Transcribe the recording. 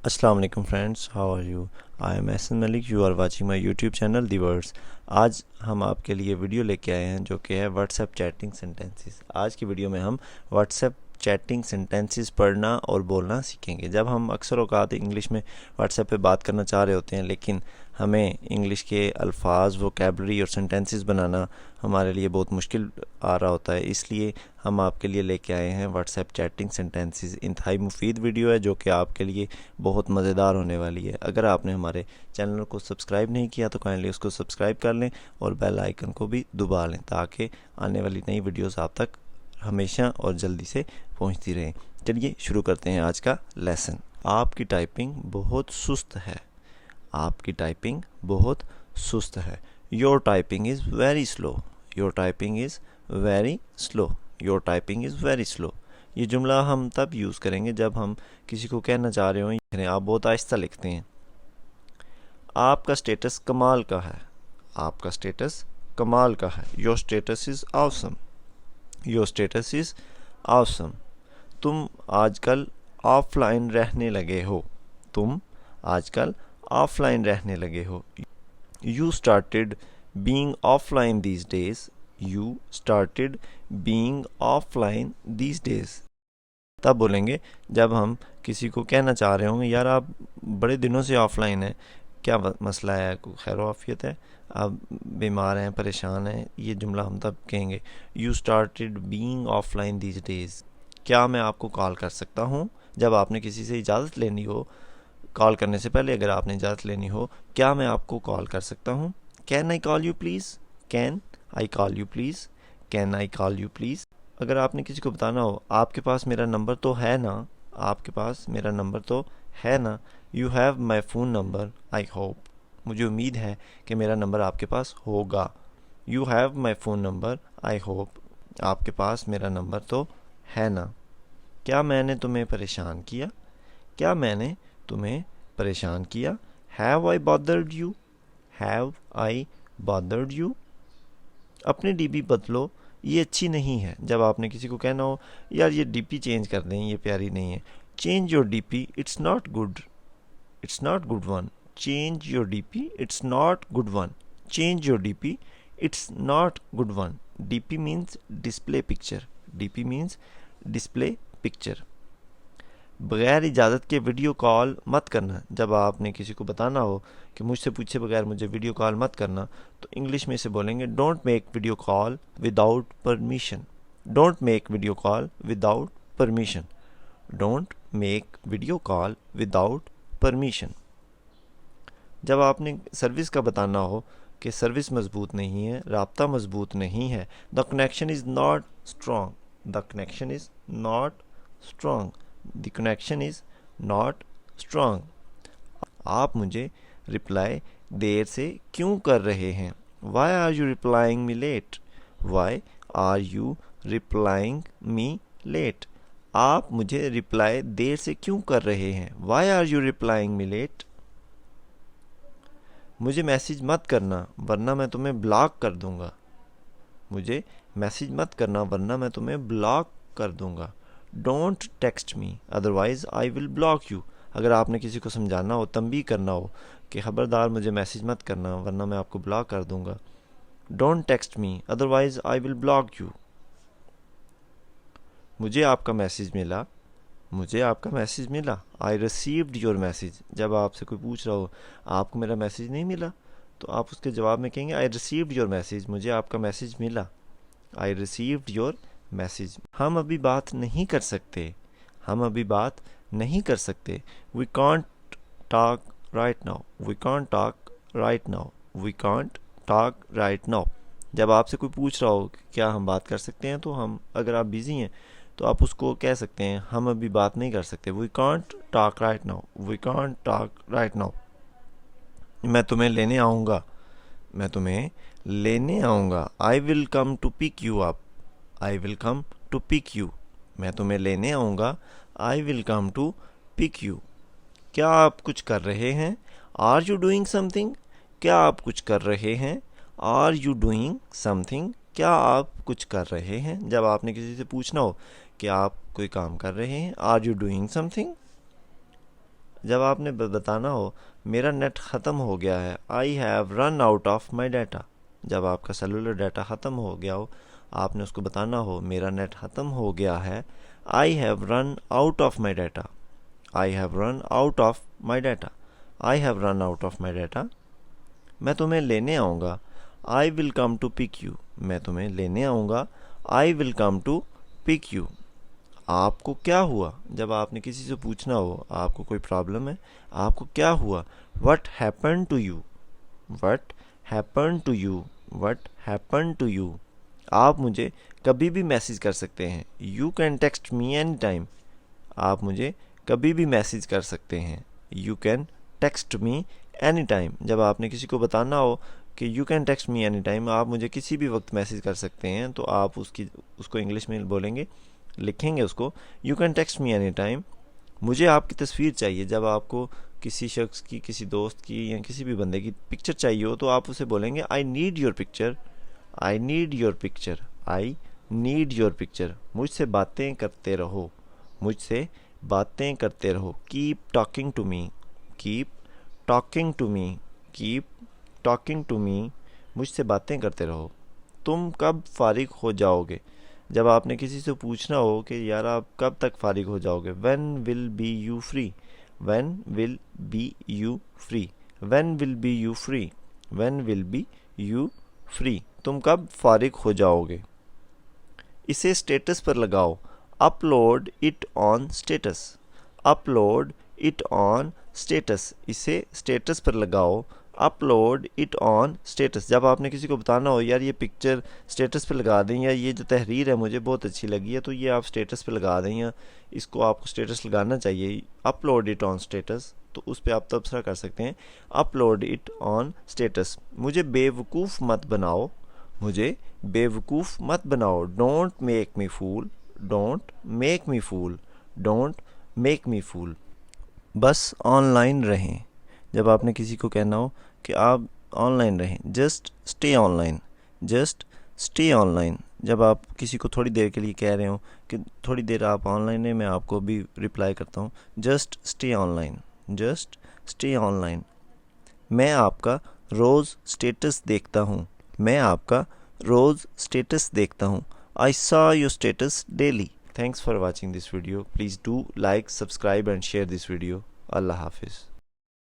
अस्सलाम वालेकुम friends, how are you? I am Ehsan Malik, you are watching my YouTube channel the words. आज हम आपके लिए वीडियो लेके आए हैं जो कि है व्हाट्सएप चैटिंग सेंटेंसेस। आज की वीडियो में हम व्हाट्सएप चैटिंग सेंटेंसेस पढ़ना और बोलना सीखेंगे। जब हम अक्सर औकात इंग्लिश में व्हाट्सएप पे बात करना चाह रहे होते हैं, लेकिन हमें इंग्लिश के अल्फाज, वोकैबलरी और सेंटेंसेस बनाना हमारे लिए बहुत मुश्किल आ रहा होता है, इसलिए हम आपके लिए लेके आए हैं व्हाट्सएप चैटिंग सेंटेंसेस। इंतहाई मुफीद वीडियो है जो कि आपके लिए बहुत मज़ेदार होने वाली है। अगर आपने हमारे चैनल को सब्सक्राइब नहीं किया तो काइंडली उसको सब्सक्राइब कर लें और बेल आइकन को भी दबा लें ताकि आने वाली नई वीडियोस आप तक हमेशा और जल्दी से पहुंचती रहें। चलिए शुरू करते हैं आज का लेसन। आपकी टाइपिंग बहुत सुस्त है। आपकी टाइपिंग बहुत सुस्त है। Your typing is very slow. Your typing is very slow. Your typing is very slow. ये जुमला हम तब यूज़ करेंगे जब हम किसी को कहना चाह रहे हों आप बहुत आहिस्ता लिखते हैं। आपका स्टेटस कमाल का है। आपका स्टेटस कमाल का है। Your status is awesome. Your status is awesome. तुम आजकल ऑफलाइन रहने लगे हो। तुम आजकल ऑफलाइन रहने लगे हो। You started being offline these days. You started being offline these days. तब बोलेंगे जब हम किसी को कहना चाह रहे होंगे यार आप बड़े दिनों से ऑफलाइन हैं, क्या मसला है, कोई खैर आफियत है, आप बीमार हैं, परेशान हैं। ये जुमला हम तब कहेंगे you started being offline these days. क्या मैं आपको कॉल कर सकता हूँ? जब आपने किसी से इजाज़त लेनी हो, कॉल करने से पहले अगर आपने इजाज़त लेनी हो, क्या मैं आपको कॉल कर सकता हूँ? Can I call you please? Can I call you please? Can I call you please? अगर आपने किसी को बताना हो आपके पास मेरा नंबर तो है ना, आपके पास मेरा नंबर तो है ना, you have my phone number I hope. मुझे उम्मीद है कि मेरा नंबर आपके पास होगा। You have my phone number I hope. आपके पास मेरा नंबर तो है ना। क्या मैंने तुम्हें परेशान किया? क्या मैंने तुम्हें परेशान किया? Have I bothered you? Have I bothered you? अपनी डीपी बदलो, ये अच्छी नहीं है। जब आपने किसी को कहना हो यार ये डीपी चेंज कर दें, ये प्यारी नहीं है। Change your DP, it's not good. It's not good one. Change your DP, it's not good one. Change your DP, it's not good one. DP means display picture. DP means display picture. बगैर इजाज़त के video call मत करना। जब आपने किसी को बताना हो कि मुझसे पूछे बगैर मुझे वीडियो कॉल मत करना, तो इंग्लिश में इसे बोलेंगे don't make video call without permission. Don't make video call without permission. Don't make video call without permission. जब आपने सर्विस का बताना हो कि सर्विस मजबूत नहीं है, राब्ता मजबूत नहीं है, the connection is not strong. The connection is not strong. The connection is not strong. आप मुझे रिप्लाई देर से क्यों कर रहे हैं? Why are you replying me late? Why are you replying me late? आप मुझे रिप्लाई देर से क्यों कर रहे हैं? Why are you replying me late? मुझे मैसेज मत करना वरना मैं तुम्हें ब्लॉक कर दूंगा। मुझे मैसेज मत करना वरना मैं तुम्हें ब्लॉक कर दूंगा। Don't text me otherwise I will block you. अगर आपने किसी को समझाना हो, तंबीह करना हो कि खबरदार मुझे मैसेज मत करना वरना मैं आपको ब्लॉक कर दूंगा। Don't text me otherwise I will block you. मुझे आपका मैसेज मिला। मुझे आपका मैसेज मिला। I received your message. जब आपसे कोई पूछ रहा हो आपको मेरा मैसेज नहीं मिला, तो आप उसके जवाब में कहेंगे आई रिसीव्ड योर मैसेज। मुझे आपका मैसेज मिला। I received your message. हम अभी बात नहीं कर सकते। हम अभी बात नहीं कर सकते। We can't talk right now. We can't talk right now. We can't talk right now. जब आपसे कोई पूछ रहा हो कि क्या हम बात कर सकते हैं, तो हम अगर आप बिजी हैं तो आप उसको कह सकते हैं हम अभी बात नहीं कर सकते। We can't talk right now. We can't talk right now. मैं तुम्हें लेने आऊँगा। मैं तुम्हें लेने आऊँगा। I will come to pick you up. I will come to pick you. मैं तुम्हें लेने आऊँगा। I will come to pick you. क्या आप कुछ कर रहे हैं? Are you doing something? क्या आप कुछ कर रहे हैं? Are you doing something? क्या आप कुछ कर रहे हैं? जब आपने किसी से पूछना हो कि आप कोई काम कर रहे हैं, आर यू डूइंग समथिंग? जब आपने बताना हो मेरा नेट ख़त्म हो गया है, I have run out of my data. जब आपका सेलुलर डाटा ख़त्म हो गया हो, आपने उसको बताना हो मेरा नेट ख़त्म हो गया है, I have run out of my data. I have run out of my data. I have run out of my data. मैं तुम्हें लेने आऊँगा, I will come to pick you. मैं तुम्हें लेने आऊँगा, I will come to pick you. आपको क्या हुआ? जब आपने किसी से पूछना हो आपको कोई प्रॉब्लम है, आपको क्या हुआ? What happen to you. What happen to you. What happen to you. आप मुझे कभी भी मैसेज कर सकते हैं, you can text me any time. आप मुझे कभी भी मैसेज कर सकते हैं, you can text me any time. जब आपने किसी को बताना हो कि you can text me any time, आप मुझे किसी भी वक्त मैसेज कर सकते हैं, तो आप उसको इंग्लिश में बोलेंगे, लिखेंगे उसको, you can text me any time. मुझे आपकी तस्वीर चाहिए। जब आपको किसी शख्स की, किसी दोस्त की या किसी भी बंदे की पिक्चर चाहिए हो, तो आप उसे बोलेंगे I need your picture. I need your picture. I need your picture. मुझसे बातें करते रहो। मुझसे बातें करते रहो। Keep talking to me. Keep talking to me. Keep talking to me. मुझसे बातें करते रहो। तुम कब फारिग हो जाओगे? जब आपने किसी से पूछना हो कि यार आप कब तक फारिग हो जाओगे, when will be you free. When will be you free. When will be you free. When will be you free. तुम कब फारिग हो जाओगे? इसे स्टेटस पर लगाओ, upload it on status. Upload it on status. इसे स्टेटस पर लगाओ, अपलोड इट ऑन स्टेटस। जब आपने किसी को बताना हो यार ये पिक्चर स्टेटस पे लगा दें, या ये जो तहरीर है मुझे बहुत अच्छी लगी है, तो ये आप स्टेटस पे लगा दें, या इसको आपको स्टेटस लगाना चाहिए, अपलोड इट ऑन स्टेटस, तो उस पर आप तबसरा कर सकते हैं, अपलोड इट ऑन स्टेटस। मुझे बेवकूफ़ मत बनाओ। मुझे बेवकूफ़ मत बनाओ। Don't make me fool. Don't make me fool. Don't make me fool. बस ऑनलाइन रहें। जब आपने किसी को कहना हो कि आप ऑनलाइन रहें, just stay online. Just stay online. जब आप किसी को थोड़ी देर के लिए कह रहे हो कि थोड़ी देर आप ऑनलाइन हैं, मैं आपको भी रिप्लाई करता हूँ, just stay online. Just stay online. मैं आपका रोज़ स्टेटस देखता हूँ। मैं आपका रोज़ स्टेटस देखता हूँ। I saw your status daily. Thanks for watching this video. Please do like, subscribe and share this video. Allah Hafiz.